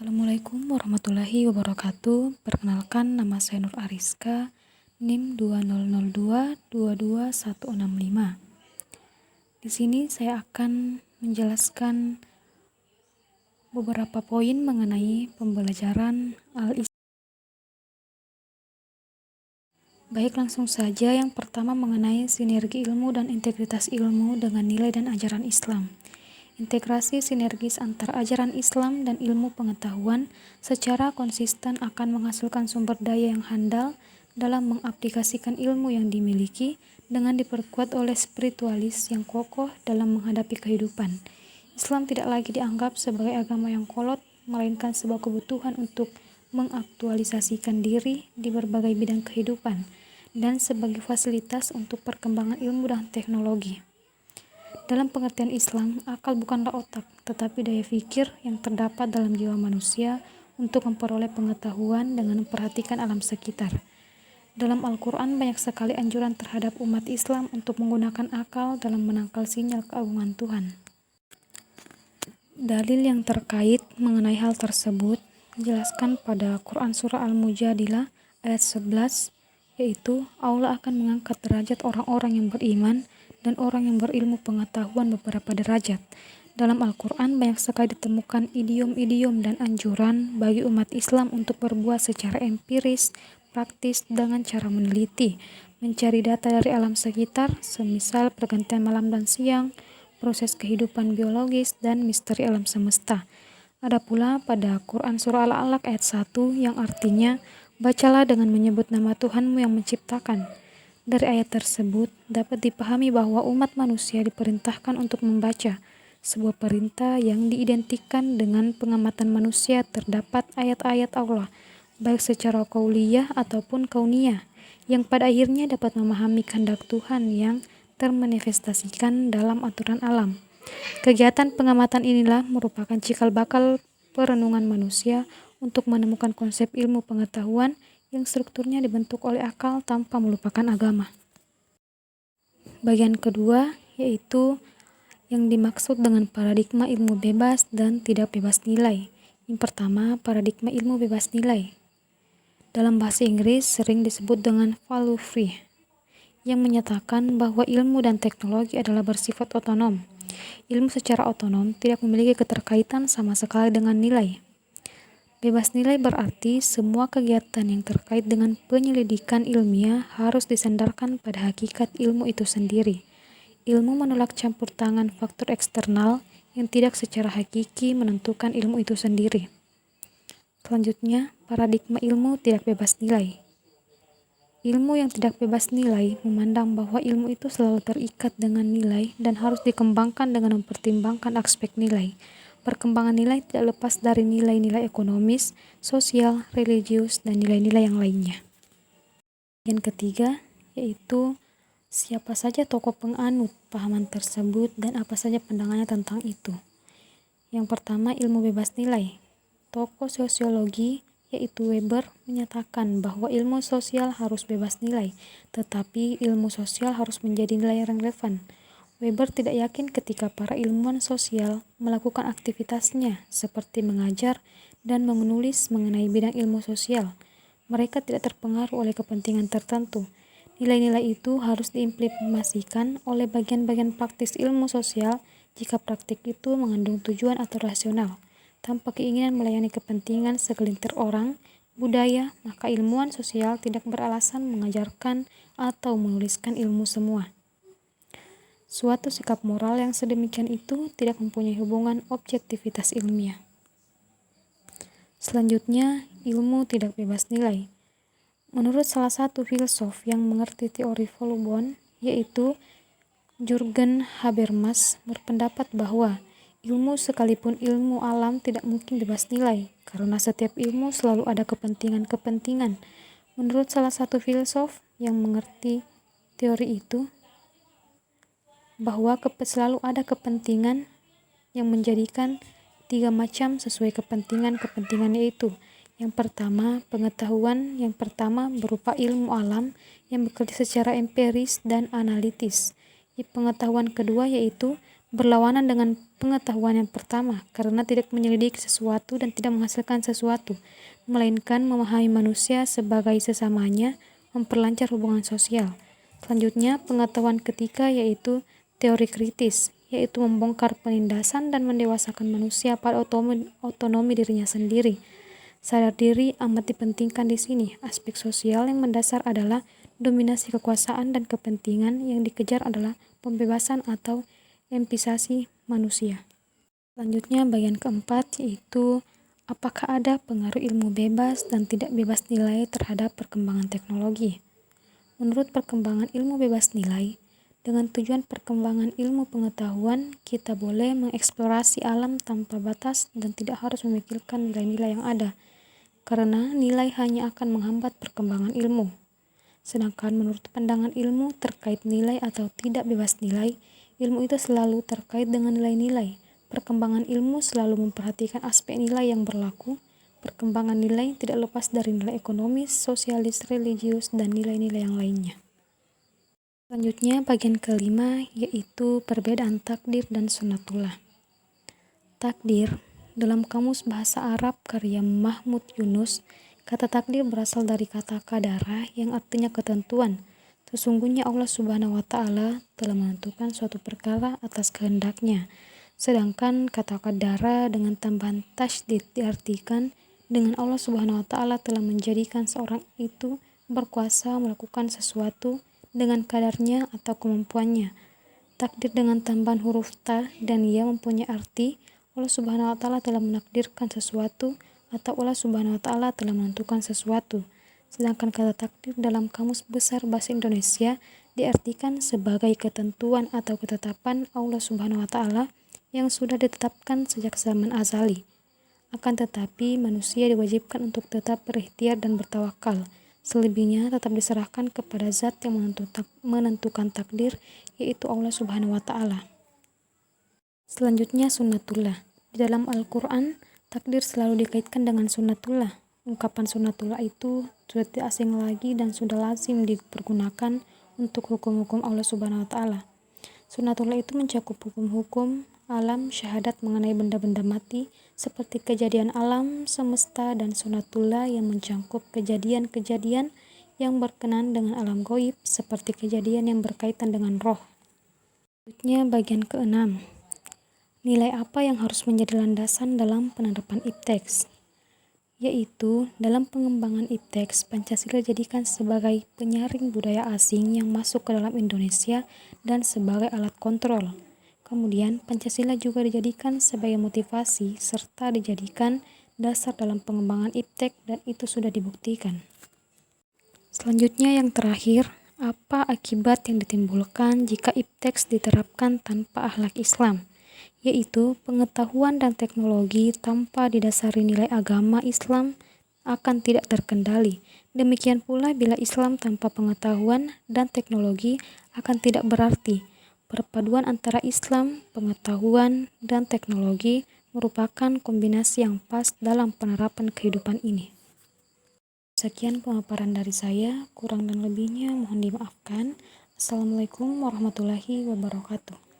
Assalamualaikum warahmatullahi wabarakatuh. Perkenalkan, nama saya Nur Ariska, NIM 2002222165. Di sini saya akan menjelaskan beberapa poin mengenai pembelajaran Al-Islam. Baik, langsung saja. Yang pertama mengenai sinergi ilmu dan integritas ilmu dengan nilai dan ajaran Islam. Integrasi sinergis antara ajaran Islam dan ilmu pengetahuan secara konsisten akan menghasilkan sumber daya yang handal dalam mengaplikasikan ilmu yang dimiliki dengan diperkuat oleh spiritualis yang kokoh dalam menghadapi kehidupan. Islam tidak lagi dianggap sebagai agama yang kolot, melainkan sebuah kebutuhan untuk mengaktualisasikan diri di berbagai bidang kehidupan dan sebagai fasilitas untuk perkembangan ilmu dan teknologi. Dalam pengertian Islam, akal bukanlah otak, tetapi daya pikir yang terdapat dalam jiwa manusia untuk memperoleh pengetahuan dengan memperhatikan alam sekitar. Dalam Al-Quran banyak sekali anjuran terhadap umat Islam untuk menggunakan akal dalam menangkal sinyal keagungan Tuhan. Dalil yang terkait mengenai hal tersebut dijelaskan pada Quran Surah Al-Mujadilah ayat 11, yaitu Allah akan mengangkat derajat orang-orang yang beriman dan orang yang berilmu pengetahuan beberapa derajat. Dalam Al-Quran banyak sekali ditemukan idiom-idiom dan anjuran bagi umat Islam untuk berbuat secara empiris, praktis dengan cara meneliti, mencari data dari alam sekitar, semisal pergantian malam dan siang, proses kehidupan biologis, dan misteri alam semesta. Ada pula pada Quran Surah Al-Alaq ayat 1 yang artinya, bacalah dengan menyebut nama Tuhanmu yang menciptakan. Dari ayat tersebut dapat dipahami bahwa umat manusia diperintahkan untuk membaca, sebuah perintah yang diidentikan dengan pengamatan manusia terdapat ayat-ayat Allah, baik secara qauliyah ataupun kauniyah, yang pada akhirnya dapat memahami kehendak Tuhan yang termanifestasikan dalam aturan alam. Kegiatan pengamatan inilah merupakan cikal bakal perenungan manusia untuk menemukan konsep ilmu pengetahuan yang strukturnya dibentuk oleh akal tanpa melupakan agama. Bagian kedua yaitu yang dimaksud dengan paradigma ilmu bebas dan tidak bebas nilai. Yang pertama, paradigma ilmu bebas nilai. Dalam bahasa Inggris sering disebut dengan value free, yang menyatakan bahwa ilmu dan teknologi adalah bersifat otonom. Ilmu secara otonom tidak memiliki keterkaitan sama sekali dengan nilai. Bebas nilai berarti semua kegiatan yang terkait dengan penyelidikan ilmiah harus disandarkan pada hakikat ilmu itu sendiri. Ilmu menolak campur tangan faktor eksternal yang tidak secara hakiki menentukan ilmu itu sendiri. Selanjutnya, paradigma ilmu tidak bebas nilai. Ilmu yang tidak bebas nilai memandang bahwa ilmu itu selalu terikat dengan nilai dan harus dikembangkan dengan mempertimbangkan aspek nilai. Perkembangan nilai tidak lepas dari nilai-nilai ekonomis, sosial, religius, dan nilai-nilai yang lainnya. Yang ketiga, yaitu siapa saja tokoh penganut pahaman tersebut dan apa saja pandangannya tentang itu. Yang pertama, ilmu bebas nilai. Tokoh sosiologi yaitu Weber menyatakan bahwa ilmu sosial harus bebas nilai, tetapi ilmu sosial harus menjadi nilai yang relevan. Weber tidak yakin ketika para ilmuwan sosial melakukan aktivitasnya seperti mengajar dan menulis mengenai bidang ilmu sosial. Mereka tidak terpengaruh oleh kepentingan tertentu. Nilai-nilai itu harus diimplementasikan oleh bagian-bagian praktis ilmu sosial jika praktik itu mengandung tujuan atau rasional. Tanpa keinginan melayani kepentingan segelintir orang, budaya, maka ilmuwan sosial tidak beralasan mengajarkan atau menuliskan ilmu semua. Suatu sikap moral yang sedemikian itu tidak mempunyai hubungan objektivitas ilmiah. Selanjutnya, ilmu tidak bebas nilai. Menurut salah satu filsuf yang mengerti teori Foucault, yaitu Jürgen Habermas, berpendapat bahwa ilmu sekalipun ilmu alam tidak mungkin bebas nilai, karena setiap ilmu selalu ada kepentingan-kepentingan. Menurut salah satu filsuf yang mengerti teori itu, bahwa selalu ada kepentingan yang menjadikan tiga macam sesuai kepentingan yaitu yang pertama, pengetahuan yang pertama berupa ilmu alam yang bekerja secara empiris dan analitis. Pengetahuan kedua yaitu berlawanan dengan pengetahuan yang pertama, karena tidak menyelidiki sesuatu dan tidak menghasilkan sesuatu, melainkan memahami manusia sebagai sesamanya, memperlancar hubungan sosial. Selanjutnya, pengetahuan ketiga yaitu teori kritis, yaitu membongkar penindasan dan mendewasakan manusia pada otonomi dirinya sendiri. Sadar diri amat dipentingkan di sini. Aspek sosial yang mendasar adalah dominasi kekuasaan dan kepentingan yang dikejar adalah pembebasan atau empisasi manusia. Selanjutnya bagian keempat yaitu apakah ada pengaruh ilmu bebas dan tidak bebas nilai terhadap perkembangan teknologi. Menurut perkembangan ilmu bebas nilai, dengan tujuan perkembangan ilmu pengetahuan, kita boleh mengeksplorasi alam tanpa batas dan tidak harus memikirkan nilai-nilai yang ada, karena nilai hanya akan menghambat perkembangan ilmu. Sedangkan menurut pandangan ilmu terkait nilai atau tidak bebas nilai, ilmu itu selalu terkait dengan nilai-nilai. Perkembangan ilmu selalu memperhatikan aspek nilai yang berlaku. Perkembangan nilai tidak lepas dari nilai ekonomis, sosialis, religius, dan nilai-nilai yang lainnya. Selanjutnya bagian kelima yaitu perbedaan takdir dan sunnatullah. Takdir, dalam Kamus Bahasa Arab karya Mahmud Yunus, kata takdir berasal dari kata qadara yang artinya ketentuan. Sesungguhnya Allah Subhanahu wa Ta'ala telah menentukan suatu perkara atas kehendaknya. Sedangkan kata qadara dengan tambahan tasydid diartikan dengan Allah Subhanahu wa Ta'ala telah menjadikan seorang itu berkuasa melakukan sesuatu dengan kadarnya atau kemampuannya. Takdir dengan tambahan huruf ta dan ya mempunyai arti Allah Subhanahu wa Ta'ala telah menakdirkan sesuatu atau Allah Subhanahu wa Ta'ala telah menentukan sesuatu. Sedangkan kata takdir dalam Kamus Besar Bahasa Indonesia diartikan sebagai ketentuan atau ketetapan Allah Subhanahu wa Ta'ala yang sudah ditetapkan sejak zaman azali. Akan tetapi manusia diwajibkan untuk tetap berikhtiar dan bertawakal. Selebihnya tetap diserahkan kepada zat yang menentukan takdir, yaitu Allah Subhanahu wa Ta'ala. Selanjutnya sunnatullah. Di dalam Al-Quran, takdir selalu dikaitkan dengan sunnatullah. Ungkapan sunnatullah itu sudah tidak asing lagi dan sudah lazim dipergunakan untuk hukum-hukum Allah Subhanahu wa Ta'ala. Sunnatullah itu mencakup hukum-hukum alam syahadat mengenai benda-benda mati seperti kejadian alam semesta, dan sunnatullah yang mencakup kejadian-kejadian yang berkenaan dengan alam gaib seperti kejadian yang berkaitan dengan roh. Selanjutnya bagian keenam. Nilai apa yang harus menjadi landasan dalam penerapan IPTEX? Yaitu dalam pengembangan IPTEX, Pancasila dijadikan sebagai penyaring budaya asing yang masuk ke dalam Indonesia dan sebagai alat kontrol. Kemudian Pancasila juga dijadikan sebagai motivasi serta dijadikan dasar dalam pengembangan IPTEX dan itu sudah dibuktikan. Selanjutnya yang terakhir, apa akibat yang ditimbulkan jika IPTEX diterapkan tanpa akhlak Islam? Yaitu pengetahuan dan teknologi tanpa didasari nilai agama Islam akan tidak terkendali. Demikian pula bila Islam tanpa pengetahuan dan teknologi akan tidak berarti. Perpaduan antara Islam, pengetahuan, dan teknologi merupakan kombinasi yang pas dalam penerapan kehidupan ini. Sekian pemaparan dari saya, kurang dan lebihnya mohon dimaafkan. Assalamualaikum warahmatullahi wabarakatuh.